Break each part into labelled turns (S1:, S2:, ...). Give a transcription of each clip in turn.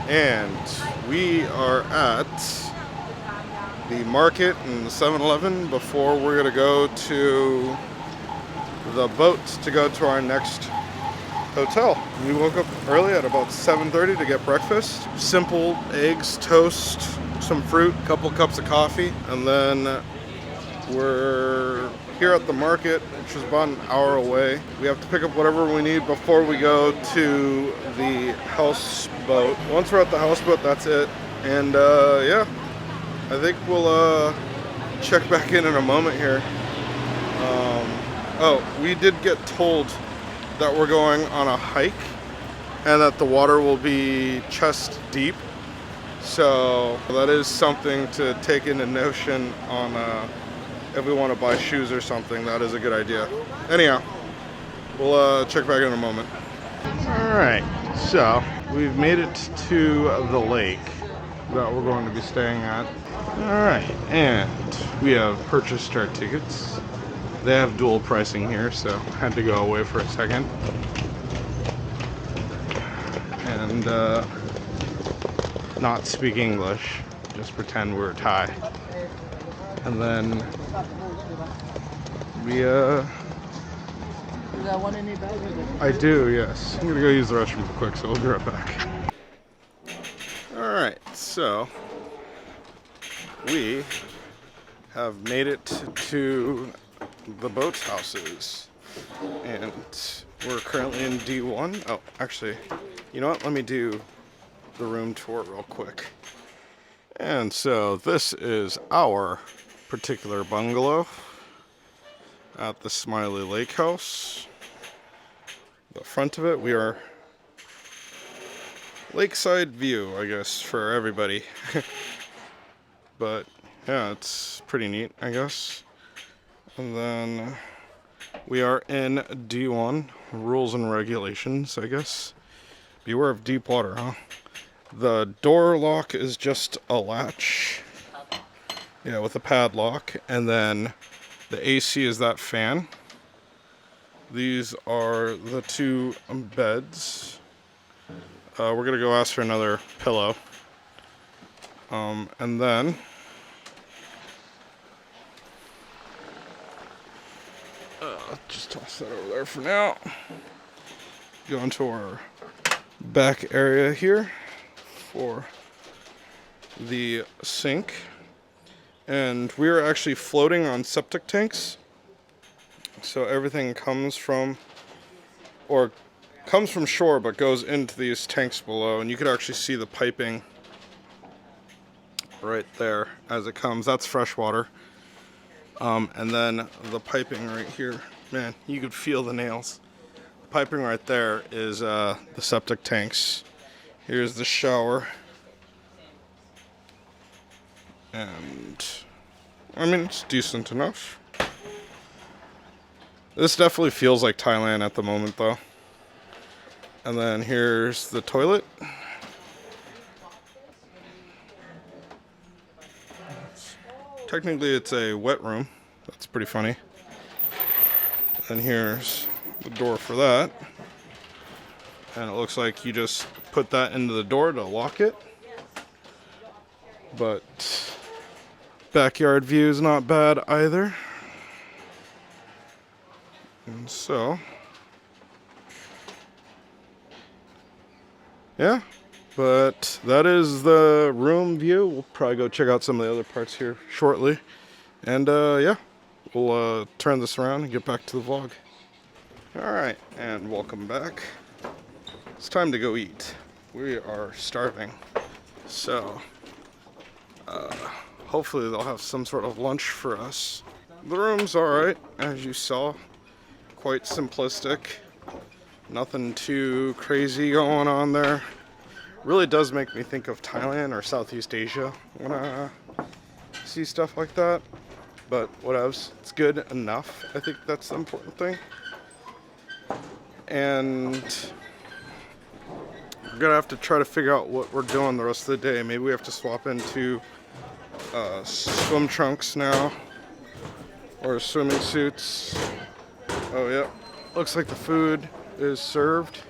S1: And we are at the market and the 7-Eleven before we're gonna go to the boat to go to our next hotel. We woke up early at about 7:30 to get breakfast. Simple eggs, toast, some fruit, a couple cups of coffee, and then we're here at the market, which is about an hour away. We have to pick up whatever we need before we go to the houseboat. Once we're at the houseboat, that's it. And yeah, I think we'll check back in a moment here. Oh, we did get told that we're going on a hike and that the water will be chest deep. So that is something to take into notion on if we want to buy shoes or something. That is a good idea. Anyhow, we'll check back in a moment. Alright, so we've made it to the lake that we're going to be staying at. Alright, and we have purchased our tickets. They have dual pricing here, so I had to go away for a second. And not speak English, just pretend we're Thai. And then we
S2: You got one in your bag?
S1: I do, yes. I'm gonna go use the restroom real quick, so we'll be right back. Alright, so we have made it to the boat's houses. And we're currently in D1. Oh, actually, you know what? Let me do the room tour real quick. And so this is our particular bungalow at the Smiley Lake House. The front of it, we are lakeside view, I guess, for everybody. But yeah, it's pretty neat, I guess. And then we are in D1, rules and regulations, I guess. Beware of deep water, huh? The door lock is just a latch. Yeah, with a padlock. And then the AC is that fan. These are the two beds. We're gonna go ask for another pillow. And then just toss that over there for now. Go into our back area here for the sink. And we're actually floating on septic tanks. So everything comes from shore but goes into these tanks below, and you could actually see the piping right there as it comes. That's fresh water. And then the piping right here, man, you could feel the nails. The piping right there is the septic tanks. Here's the shower. And I mean, it's decent enough. This definitely feels like Thailand at the moment, though. And then here's the toilet. Technically, it's a wet room. That's pretty funny. And here's the door for that. And it looks like you just put that into the door to lock it. But backyard view is not bad either. And so, yeah, but that is the room view. We'll probably go check out some of the other parts here shortly. And yeah, we'll turn this around and get back to the vlog. Alright, and welcome back. It's time to go eat. We are starving. So, hopefully they'll have some sort of lunch for us. The room's alright, as you saw. Quite simplistic. Nothing too crazy going on there. Really does make me think of Thailand or Southeast Asia when I see stuff like that. But whatevs, it's good enough. I think that's the important thing. And we're gonna have to try to figure out what we're doing the rest of the day. Maybe we have to swap into swim trunks now, or swimming suits. Oh yeah, looks like the food is served.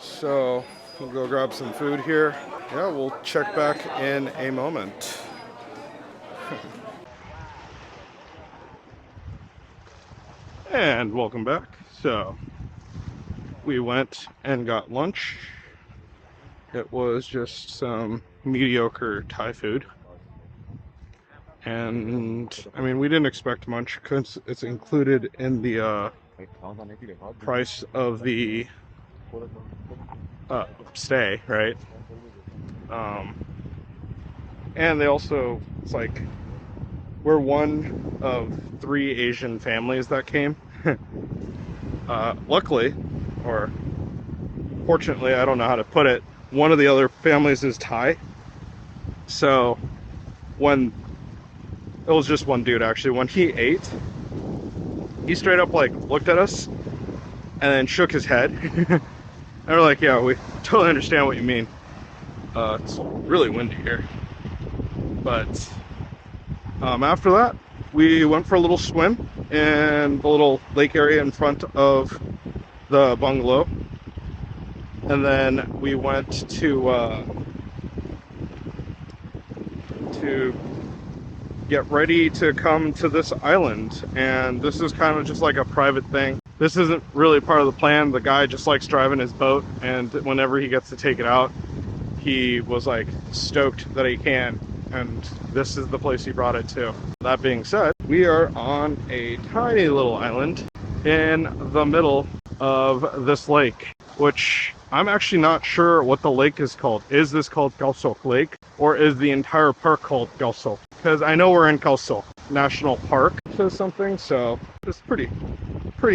S1: So We'll go grab some food here. Yeah, we'll check back in a moment. And welcome back. So we went and got lunch. It was just some mediocre Thai food. And I mean, we didn't expect much because it's included in the price of the stay, right? And they also, it's like, we're one of 3 Asian families that came. Luckily, or fortunately, I don't know how to put it, one of the other families is Thai. So when it was just one dude, actually, when he ate, he straight up like looked at us and then shook his head. And we're like, yeah, we totally understand what you mean. It's really windy here. But after that, we went for a little swim in the little lake area in front of the bungalow. And then we went to get ready to come to this island. And this is kind of just like a private thing. This isn't really part of the plan. The guy just likes driving his boat, and whenever he gets to take it out, he was like stoked that he can, and this is the place he brought it to. That being said, we are on a tiny little island in the middle of this lake, which I'm actually not sure what the lake is called. Is this called Khao Sok Lake, or is the entire park called Khao Sok? Because I know we're in Khao Sok National Park or something, so it's pretty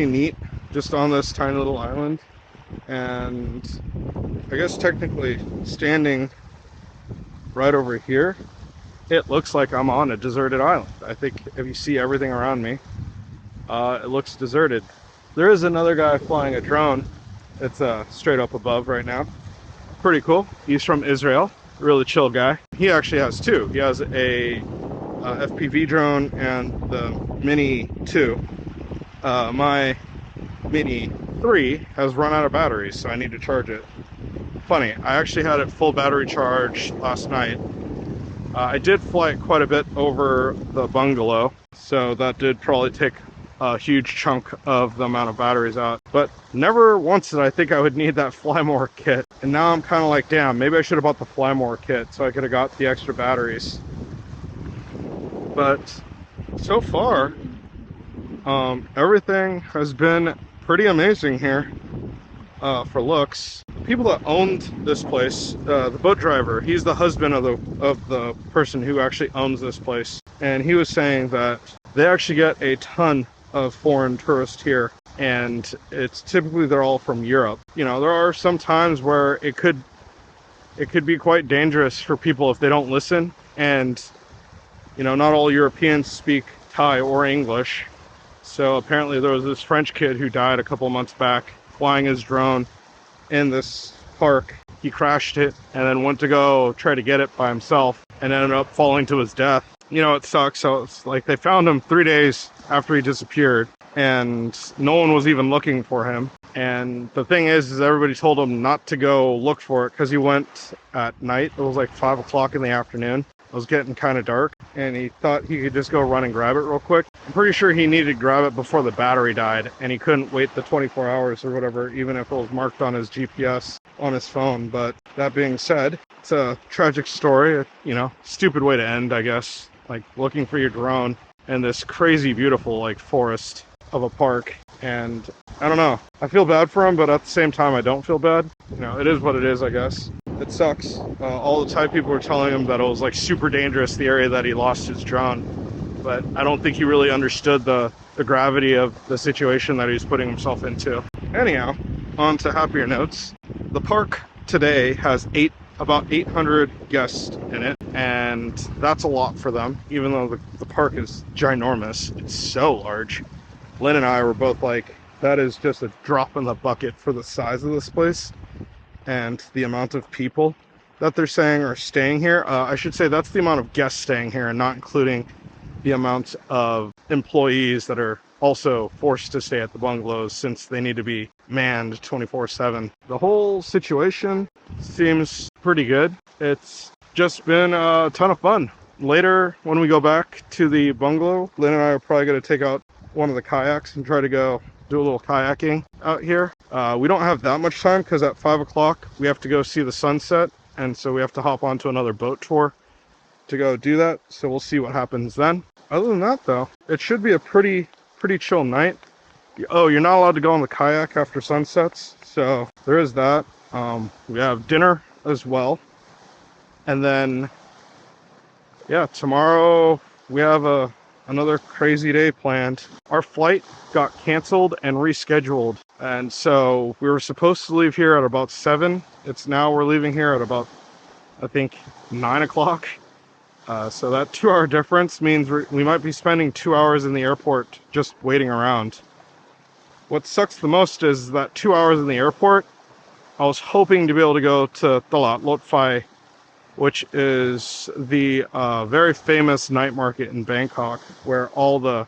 S1: neat, just on this tiny little island. And I guess technically standing right over here, it looks like I'm on a deserted island. I think if you see everything around me, it looks deserted. There is another guy flying a drone. It's straight up above right now. Pretty cool. He's from Israel. Really chill guy. He actually has 2. He has a FPV drone and the Mini 2. My Mini 3 has run out of batteries, so I need to charge it. Funny, I actually had it full battery charge last night. I did fly it quite a bit over the bungalow, so that did probably take a huge chunk of the amount of batteries out. But never once did I think I would need that fly more kit. And now I'm kind of like, damn, maybe I should have bought the fly more kit so I could have got the extra batteries. But so far, everything has been pretty amazing here. For looks. The people that owned this place, the boat driver, he's the husband of the person who actually owns this place, and he was saying that they actually get a ton of foreign tourists here, and it's typically they're all from Europe. You know, there are some times where it could be quite dangerous for people if they don't listen, and you know, not all Europeans speak Thai or English. So apparently there was this French kid who died a couple months back flying his drone in this park. He crashed it and then went to go try to get it by himself and ended up falling to his death. You know, it sucks. So it's like they found him 3 days after he disappeared and no one was even looking for him. And the thing is everybody told him not to go look for it because he went at night. It was like 5 o'clock in the afternoon. It was getting kind of dark, and he thought he could just go run and grab it real quick. I'm pretty sure he needed to grab it before the battery died, and he couldn't wait the 24 hours or whatever, even if it was marked on his GPS on his phone. But that being said, it's a tragic story. You know, stupid way to end, I guess. Like looking for your drone in this crazy beautiful like forest of a park. And I don't know, I feel bad for him, but at the same time I don't feel bad. You know, it is what it is, I guess. It sucks. All the Thai people were telling him that it was like super dangerous, the area that he lost his drone, but I don't think he really understood the gravity of the situation that he's putting himself into. Anyhow, on to happier notes. The park today has about 800 guests in it, and that's a lot for them, even though the park is ginormous. It's so large. Lynn and I were both like, that is just a drop in the bucket for the size of this place and the amount of people that they're saying are staying here. I should say that's the amount of guests staying here and not including the amount of employees that are also forced to stay at the bungalows since they need to be manned 24/7. The whole situation seems pretty good. It's just been a ton of fun. Later, when we go back to the bungalow, Lynn and I are probably going to take out one of the kayaks and try to go do a little kayaking out here. We don't have that much time because at 5 o'clock we have to go see the sunset, and so we have to hop onto another boat tour to go do that. So we'll see what happens then. Other than that, though, it should be a pretty chill night. Oh, you're not allowed to go on the kayak after sunsets, so there is that. We have dinner as well, and then yeah, tomorrow we have another crazy day planned. Our flight got canceled and rescheduled, and so we were supposed to leave here at about 7. It's now we're leaving here at about, I think, 9 o'clock. So that 2-hour difference means we might be spending 2 hours in the airport just waiting around. What sucks the most is that 2 hours in the airport, I was hoping to be able to go to Talat Lot Phai, which is the very famous night market in Bangkok, where all the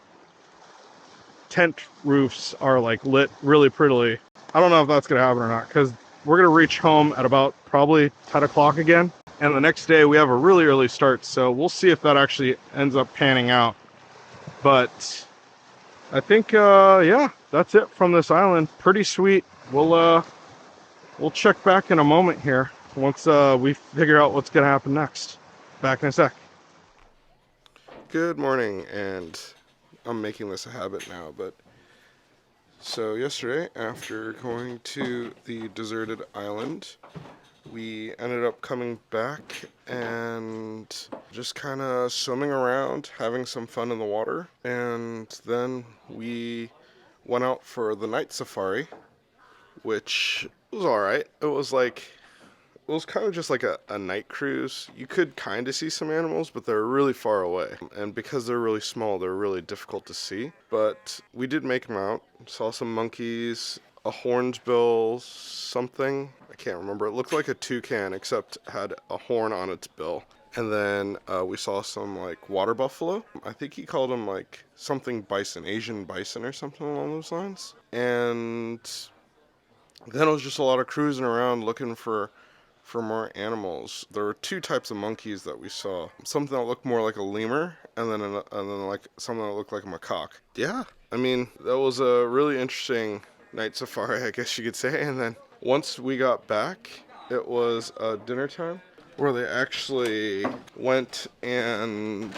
S1: tent roofs are like lit really prettily. I don't know if that's gonna happen or not, because we're gonna reach home at about probably 10 o'clock again, and the next day we have a really early start, so we'll see if that actually ends up panning out. But I think yeah, that's it from this island. Pretty sweet. We'll check back in a moment here once we figure out what's gonna happen next. Back in a sec. Good morning, and I'm making this a habit now, but so yesterday, after going to the deserted island, we ended up coming back and just kind of swimming around, having some fun in the water, and then we went out for the night safari, which was alright. It was kind of just like a night cruise. You could kind of see some animals, but they're really far away. And because they're really small, they're really difficult to see. But we did make them out. Saw some monkeys, a hornbill, something. I can't remember. It looked like a toucan, except had a horn on its bill. And then we saw some like water buffalo. I think he called them like something bison, Asian bison or something along those lines. And then it was just a lot of cruising around looking for more animals. There were 2 types of monkeys that we saw. Something that looked more like a lemur, and then like something that looked like a macaque. Yeah, I mean, that was a really interesting night safari, I guess you could say. And then once we got back, it was dinner time, where they actually went and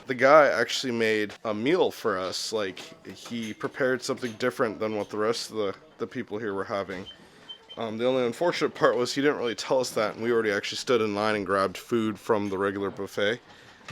S1: the guy actually made a meal for us. Like, he prepared something different than what the rest of the people here were having. The only unfortunate part was he didn't really tell us that, and we already actually stood in line and grabbed food from the regular buffet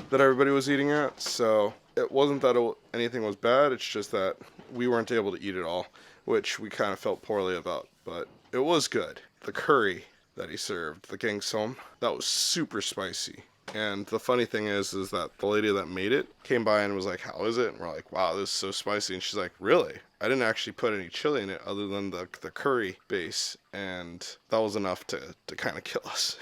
S1: that everybody was eating at. So it wasn't that anything was bad, it's just that we weren't able to eat it all, which we kind of felt poorly about, but it was good. The curry that he served, the gang som, that was super spicy. And the funny thing is that the lady that made it came by and was like, "How is it?" And we're like, "Wow, this is so spicy." And she's like, "Really? I didn't actually put any chili in it other than the curry base." And that was enough to kind of kill us.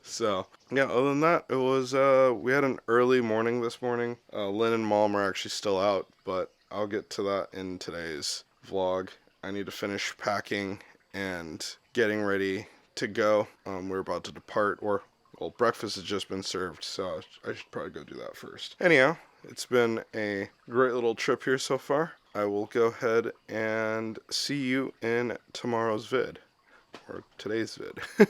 S1: So, yeah, other than that, it was, we had an early morning this morning. Lynn and Mom are actually still out, but I'll get to that in today's vlog. I need to finish packing and getting ready to go. We're about to depart, or well, breakfast has just been served, so I should probably go do that first. Anyhow, it's been a great little trip here so far. I will go ahead and see you in tomorrow's vid, or today's vid.